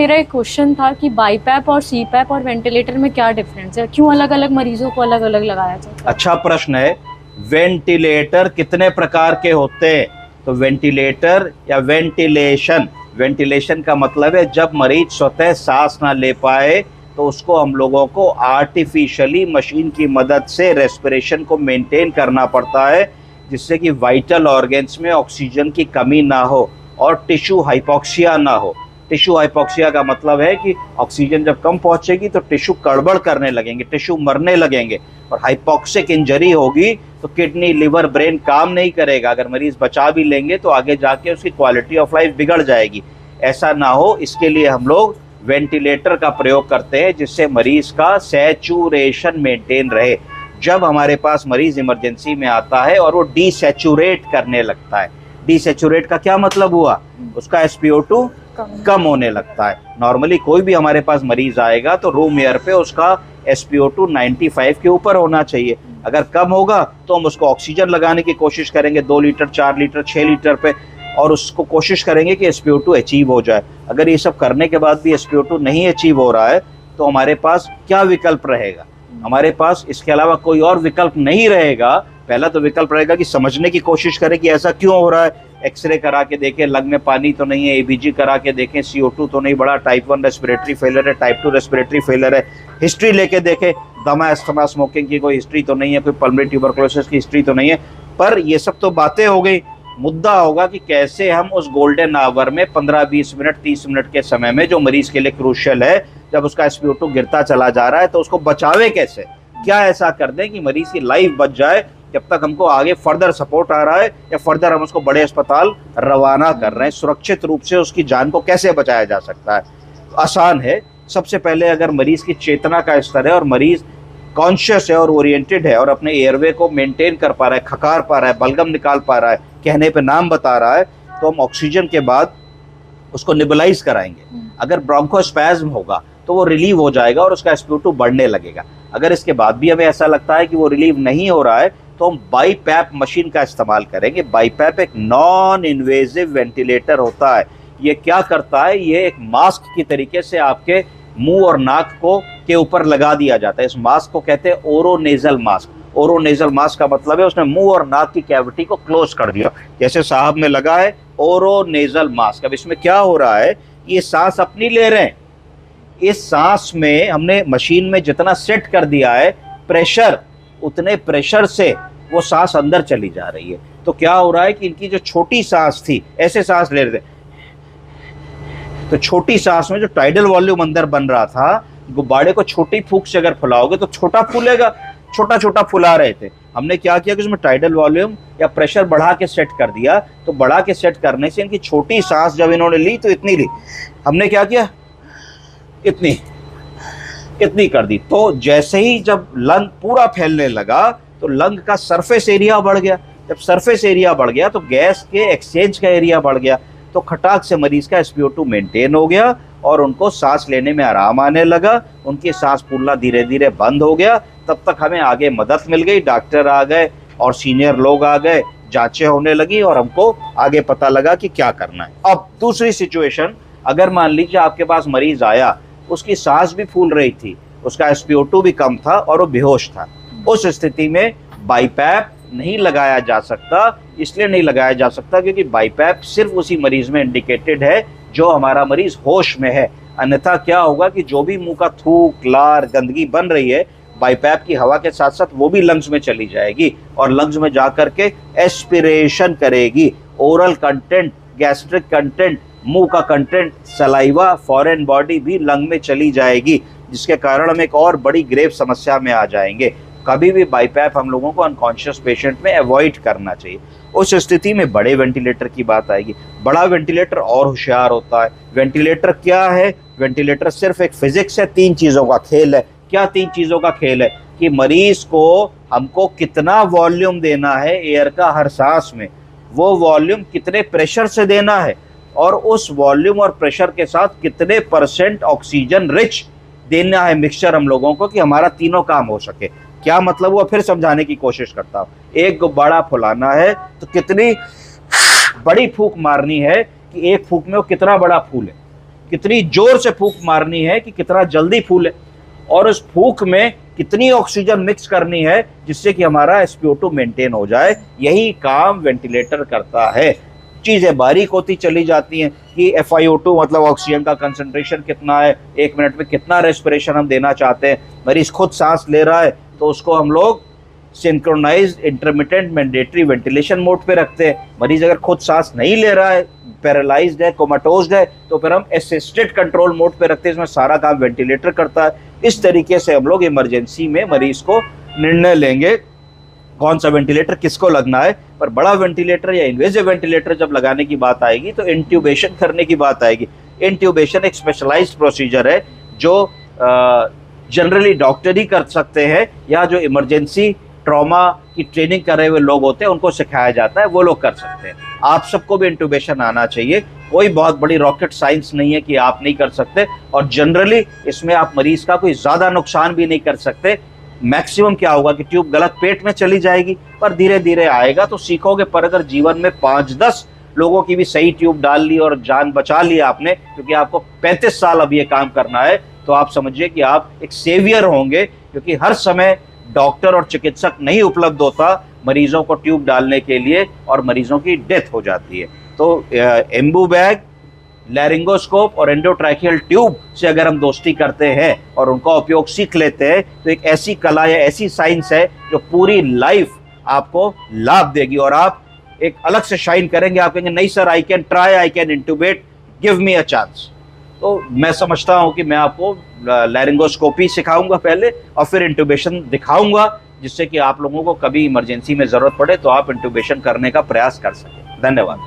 मेरा एक क्वेश्चन था कि बाईपैप और सीपैप और वेंटिलेटर में क्या डिफरेंस है, क्यों अलग अलग मरीजों को अलग अलग लगाया जाता है? अच्छा प्रश्न है। वेंटिलेटर कितने प्रकार के होते हैं? तो वेंटिलेटर या वेंटिलेशन, वेंटिलेशन का मतलब है जब मरीज स्वतः सांस ना ले पाए तो उसको हम लोगों को आर्टिफिशियली मशीन की मदद से रेस्पिरेशन को मेंटेन करना पड़ता है, जिससे कि वाइटल ऑर्गन्स में ऑक्सीजन की कमी ना हो और टिश्यू हाइपोक्सिया ना हो। टिश्यू हाइपोक्सिया का मतलब है कि ऑक्सीजन जब कम पहुंचेगी तो टिश्यू गड़बड़ करने लगेंगे, टिश्यू मरने लगेंगे, और हाइपोक्सिक इंजरी होगी तो किडनी, लिवर, ब्रेन काम नहीं करेगा। अगर मरीज बचा भी लेंगे तो आगे जाके उसकी क्वालिटी ऑफ लाइफ बिगड़ जाएगी। ऐसा ना हो, इसके लिए हम लोग वेंटिलेटर का प्रयोग करते हैं, जिससे मरीज का सैचुरेशन मेंटेन रहे। जब हमारे पास मरीज इमरजेंसी में आता है और वो डीसैचुरेट करने लगता है, डीसैचुरेट का क्या मतलब हुआ? उसका SpO2 कम होने लगता है। नॉर्मली कोई भी हमारे पास मरीज आएगा तो रूम एयर पे उसका SpO2 95 के ऊपर होना चाहिए। अगर कम होगा तो हम उसको ऑक्सीजन लगाने की कोशिश करेंगे 2 लीटर, 4 लीटर, 6 लीटर पे, और उसको कोशिश करेंगे कि SpO2 अचीव हो जाए। अगर ये सब करने के बाद भी SpO2 नहीं अचीव हो रहा है तो हमारे पास क्या विकल्प रहेगा? हमारे पास इसके अलावा कोई और विकल्प नहीं रहेगा। पहला तो विकल्प रहेगा कि समझने की कोशिश करें कि ऐसा क्यों हो रहा है। एक्सरे करा के देखें, लंग में पानी तो नहीं है, ABG करा के देखें, CO2 तो नहीं बढ़ा, टाइप 1 रेस्पिरेटरी फेलियर है, टाइप 2 रेस्पिरेटरी फेलियर है, हिस्ट्री लेके देखें, दमा, अस्थमा, स्मोकिंग की कोई हिस्ट्री तो नहीं है, कोई पल्मोनरी ट्यूबरकुलोसिस की हिस्ट्री तो नहीं है। पर ये सब तो बातें हो गई। मुद्दा होगा कि कैसे हम उस गोल्डन आवर में 15-20 मिनट, 30 मिनट के समय में, जो मरीज के लिए क्रूशियल है, जब उसका SpO2 गिरता चला जा रहा है तो उसको बचावे कैसे? क्या ऐसा कर दें कि मरीज की लाइफ बच जाए, जब तक हमको आगे फर्दर सपोर्ट आ रहा है या फर्दर हम उसको बड़े अस्पताल रवाना कर रहे हैं। सुरक्षित रूप से उसकी जान को कैसे बचाया जा सकता है? आसान है। सबसे पहले अगर मरीज की चेतना का स्तर है और मरीज कॉन्शियस है और ओरिएंटेड है और अपने एयरवे को मेंटेन कर पा रहा है, खकार पा रहा है, बलगम निकाल पा रहा है, कहने पे नाम बता रहा है, तो हम ऑक्सीजन के बाद उसको निबलाइज कराएंगे। अगर ब्रोंकोस्पैज्म होगा तो वो रिलीव हो जाएगा और उसका SpO2 बढ़ने लगेगा। अगर इसके बाद भी हमें ऐसा लगता है कि वो रिलीव नहीं हो रहा है तो हम बाईपैप मशीन का इस्तेमाल करेंगे। बाईपैप एक नॉन इन्वेजिव वेंटिलेटर होता है। ये क्या करता है? ये एक मास्क की तरीके से आपके मुंह और नाक को के ऊपर लगा दिया जाता है। इस मास्क को कहते हैं ओरोनेजल मास्क। ओरोनेजल मास्क का मतलब है उसने मुंह और नाक की कैविटी को क्लोज कर दिया, जैसे साहब में लगा है ओरोनेजल मास्क। अब इसमें क्या हो रहा है? ये सांस अपनी ले रहे हैं। इस सांस में हमने मशीन में जितना सेट कर दिया है प्रेशर, उतने प्रेशर से वो सांस अंदर चली जा रही है। तो क्या हो रहा है कि इनकी जो छोटी सांस थी, ऐसे सांस ले रहे थे, तो छोटी सांस में जो टाइडल वॉल्यूम अंदर बन रहा था, गुब्बारे को छोटी फूंक से अगर फुलाओगे तो छोटा फूलेगा, छोटा छोटा फुला रहे थे। हमने क्या किया कि उसमें टाइडल वॉल्यूम या प्रेशर बढ़ा के सेट कर दिया। तो बढ़ा के सेट करने से इनकी छोटी सांस जब इन्होंने ली तो इतनी ली, हमने क्या किया, इतनी इतनी कर दी। तो जैसे ही जब लंग पूरा फैलने लगा तो लंग का सरफेस एरिया बढ़ गया। जब सरफेस एरिया बढ़ गया तो गैस के एक्सचेंज का एरिया बढ़ गया। तो खटाक से मरीज का SpO2 मेंटेन हो गया और उनको सांस लेने में आराम आने लगा। उनकी सांस फूलना धीरे धीरे बंद हो गया। तब तक हमें आगे मदद मिल गई, डॉक्टर आ गए और सीनियर लोग आ गए, जांचें होने लगी और हमको आगे पता लगा कि क्या करना है। अब दूसरी सिचुएशन, अगर मान लीजिए आपके पास मरीज आया, उसकी सांस भी फूल रही थी, उसका SpO2 भी कम था और वो बेहोश था। उस स्थिति में बाईपैप नहीं लगाया जा सकता। इसलिए नहीं लगाया जा सकता क्योंकि बाईपैप सिर्फ उसी मरीज में इंडिकेटेड है जो हमारा मरीज होश में है। अन्यथा क्या होगा कि जो भी मुंह का थूक, लार, गंदगी बन रही है, बाईपैप की हवा के साथ साथ वो भी लंग्स में चली जाएगी और लंग्स में जाकर के एस्पिरेशन करेगी। ओरल कंटेंट, गैस्ट्रिक कंटेंट, मुंह का कंटेंट, सलाइवा, फॉरेन बॉडी भी लंग में चली जाएगी, जिसके कारण हम एक और बड़ी ग्रेव समस्या में आ जाएंगे। कभी भी बाईपैप हम लोगों को अनकॉन्शियस पेशेंट में अवॉइड करना चाहिए। उस स्थिति में बड़े वेंटिलेटर की बात आएगी। बड़ा वेंटिलेटर और होशियार होता है। वेंटिलेटर क्या है? वेंटिलेटर सिर्फ एक फिजिक्स है, 3 चीज़ों का खेल है। क्या 3 चीज़ों का खेल है? कि मरीज को हमको कितना वॉल्यूम देना है एयर का हर सांस में, वो वॉल्यूम कितने प्रेशर से देना है, और उस वॉल्यूम और प्रेशर के साथ कितने % ऑक्सीजन रिच देना है मिक्सचर हम लोगों को, कि हमारा तीनों काम हो सके। क्या मतलब हुआ? फिर समझाने की कोशिश करता हूँ। एक गुब्बारा फुलाना है तो कितनी बड़ी फूंक मारनी है कि एक फूंक में वो कितना बड़ा फूले, कितनी जोर से फूंक मारनी है कि कितना जल्दी फूले, और उस फूंक में कितनी ऑक्सीजन मिक्स करनी है जिससे कि हमारा SpO2 मेंटेन हो जाए। यही काम वेंटिलेटर करता है। चीज़ें बारीक होती चली जाती हैं कि FiO2 मतलब ऑक्सीजन का कंसंट्रेशन कितना है, 1 मिनट में कितना रेस्पिरेशन हम देना चाहते हैं। मरीज खुद सांस ले रहा है तो उसको हम लोग synchronised intermittent mandatory ventilation mode पे रखते हैं। मरीज अगर खुद सांस नहीं ले रहा है, पैरालाइज्ड है, कोमाटोज्ड है, तो फिर हम असिस्टेड कंट्रोल मोड पे रखते हैं। इसमें सारा काम वेंटिलेटर करता है। इस तरीके से हम लोग इमरजेंसी में मरीज को निर्णय लेंगे कौन सा वेंटिलेटर किसको लगना है। पर बड़ा वेंटिलेटर या इन्वेजिव वेंटिलेटर जब लगाने की बात आएगी तो इंट्यूबेशन करने की बात आएगी। इंट्यूबेशन एक स्पेशलाइज्ड प्रोसीजर है जो जनरली डॉक्टर ही कर सकते हैं, या जो इमरजेंसी ट्रॉमा की ट्रेनिंग करे हुए लोग होते हैं उनको सिखाया जाता है, वो लोग कर सकते हैं। आप सबको भी इंट्यूबेशन आना चाहिए। कोई बहुत बड़ी रॉकेट साइंस नहीं है कि आप नहीं कर सकते, और जनरली इसमें आप मरीज का कोई ज़्यादा नुकसान भी नहीं कर सकते। मैक्सिमम क्या होगा कि ट्यूब गलत पेट में चली जाएगी, पर धीरे धीरे आएगा तो सीखोगे। पर अगर जीवन में 5-10 लोगों की भी सही ट्यूब डाल ली और जान बचा ली आपने, क्योंकि आपको 35 साल अब ये काम करना है, तो आप समझिए कि आप एक सेवियर होंगे। क्योंकि हर समय डॉक्टर और चिकित्सक नहीं उपलब्ध होता मरीजों को ट्यूब डालने के लिए, और मरीजों की डेथ हो जाती है। तो एम्बू बैग, लैरिंगोस्कोप और एंडोट्रैकियल ट्यूब से अगर हम दोस्ती करते हैं और उनका उपयोग सीख लेते हैं तो एक ऐसी कला या ऐसी साइंस है जो पूरी लाइफ आपको लाभ देगी, और आप एक अलग से शाइन करेंगे। आप कहेंगे नहीं sir, I can try, I can intubate, give me a chance. तो मैं समझता हूं कि मैं आपको लैरिंगोस्कोपी सिखाऊंगा पहले, और फिर इंट्यूबेशन दिखाऊंगा, जिससे कि आप लोगों को कभी इमरजेंसी में ज़रूरत पड़े तो आप इंट्यूबेशन करने का प्रयास कर सकें। धन्यवाद।